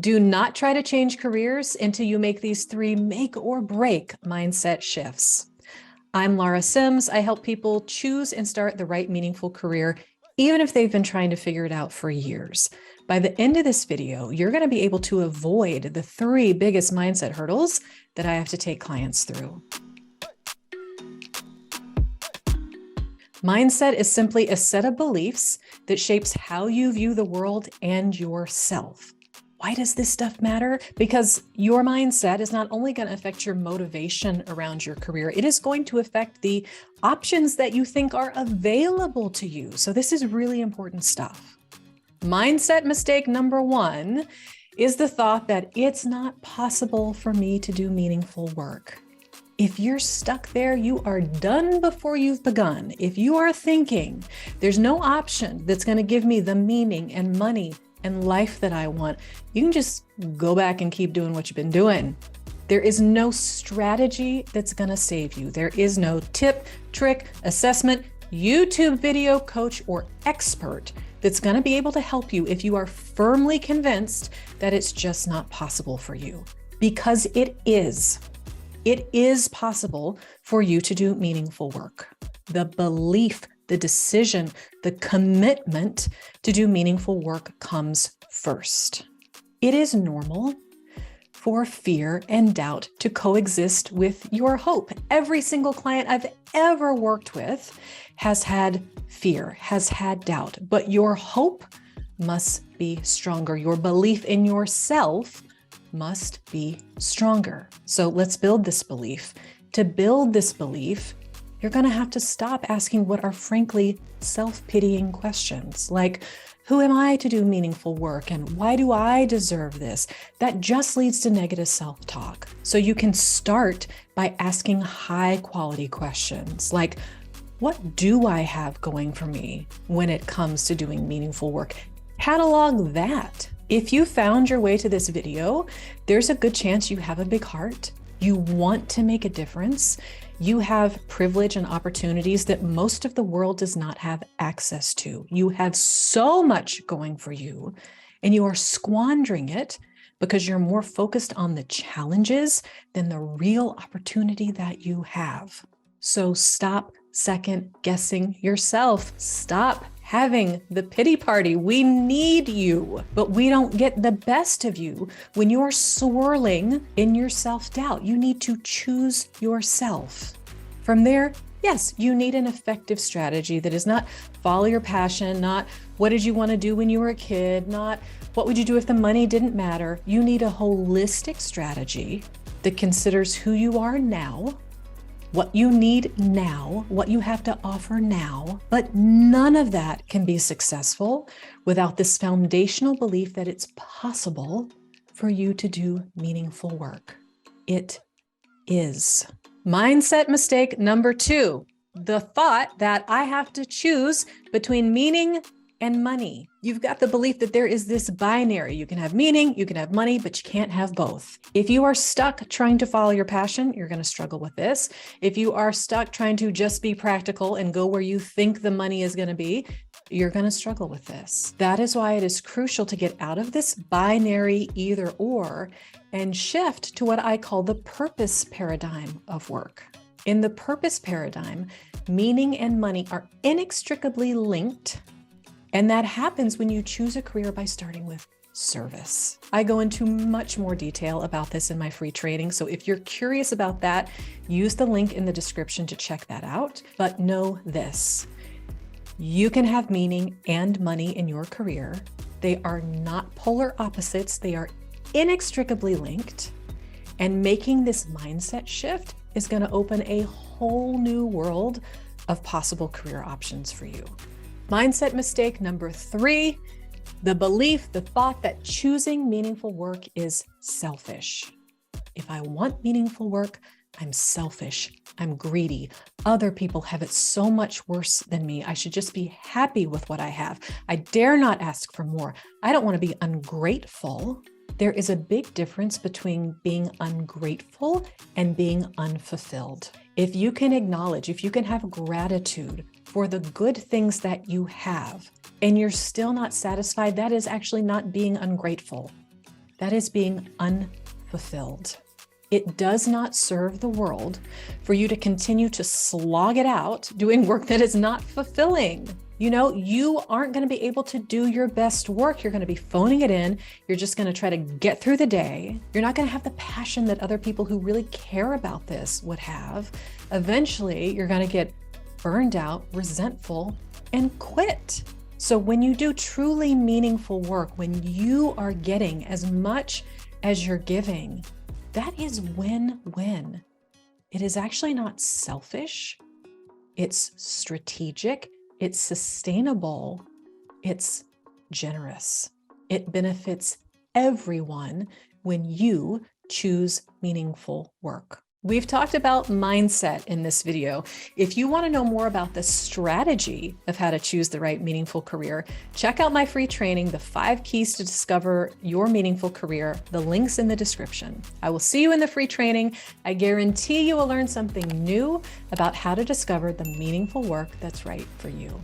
Do not try to change careers until you make these 3 make or break mindset shifts. I'm Laura Sims. I help people choose and start the right meaningful career, even if they've been trying to figure it out for years. By the end of this video, you're going to be able to avoid the 3 biggest mindset hurdles that I have to take clients through. Mindset is simply a set of beliefs that shapes how you view the world and yourself. Why does this stuff matter? Because your mindset is not only going to affect your motivation around your career, it is going to affect the options that you think are available to you. So this is really important stuff. Mindset mistake number 1 is the thought that it's not possible for me to do meaningful work. If you're stuck there, you are done before you've begun. If you are thinking there's no option that's going to give me the meaning and money and life that I want, you can just go back and keep doing what you've been doing. There is no strategy that's going to save you. There is no tip, trick, assessment, YouTube video, coach, or expert that's going to be able to help you if you are firmly convinced that it's just not possible for you. Because it is. It is possible for you to do meaningful work. The belief, the decision, the commitment to do meaningful work comes first. It is normal for fear and doubt to coexist with your hope. Every single client I've ever worked with has had fear, has had doubt, but your hope must be stronger. Your belief in yourself must be stronger. So let's build this belief. To build this belief, you're going to have to stop asking what are frankly self-pitying questions like, who am I to do meaningful work and why do I deserve this? That just leads to negative self-talk. So you can start by asking high quality questions like, what do I have going for me when it comes to doing meaningful work? Catalog that. If you found your way to this video, there's a good chance you have a big heart. You want to make a difference. You have privilege and opportunities that most of the world does not have access to. You have so much going for you, and you are squandering it because you're more focused on the challenges than the real opportunity that you have. So stop second guessing yourself. Stop having the pity party. We need you, but we don't get the best of you when you're swirling in your self-doubt. You need to choose yourself. From there, yes, you need an effective strategy that is not follow your passion, not what did you want to do when you were a kid, not what would you do if the money didn't matter. You need a holistic strategy that considers who you are now, what you need now, what you have to offer now, but none of that can be successful without this foundational belief that it's possible for you to do meaningful work. It is. Mindset mistake number 2, the thought that I have to choose between meaning and money. You've got the belief that there is this binary. You can have meaning, you can have money, but you can't have both. If you are stuck trying to follow your passion, you're going to struggle with this. If you are stuck trying to just be practical and go where you think the money is going to be, you're going to struggle with this. That is why it is crucial to get out of this binary either or and shift to what I call the purpose paradigm of work. In the purpose paradigm, meaning and money are inextricably linked. And that happens when you choose a career by starting with service. I go into much more detail about this in my free training. So if you're curious about that, use the link in the description to check that out. But know this, you can have meaning and money in your career. They are not polar opposites. They are inextricably linked. And making this mindset shift is going to open a whole new world of possible career options for you. Mindset mistake number 3, the belief, the thought that choosing meaningful work is selfish. If I want meaningful work, I'm selfish. I'm greedy. Other people have it so much worse than me. I should just be happy with what I have. I dare not ask for more. I don't want to be ungrateful. There is a big difference between being ungrateful and being unfulfilled. If you can acknowledge, if you can have gratitude for the good things that you have, and you're still not satisfied, that is actually not being ungrateful. That is being unfulfilled. It does not serve the world for you to continue to slog it out doing work that is not fulfilling. You know, you aren't going to be able to do your best work. You're going to be phoning it in. You're just going to try to get through the day. You're not going to have the passion that other people who really care about this would have. Eventually, you're going to get burned out, resentful, and quit. So when you do truly meaningful work, when you are getting as much as you're giving, that is win-win. It is actually not selfish. It's strategic. It's sustainable. It's generous. It benefits everyone when you choose meaningful work. We've talked about mindset in this video. If you want to know more about the strategy of how to choose the right meaningful career, check out my free training, The 5 Keys to Discover Your Meaningful Career. The link's in the description. I will see you in the free training. I guarantee you will learn something new about how to discover the meaningful work that's right for you.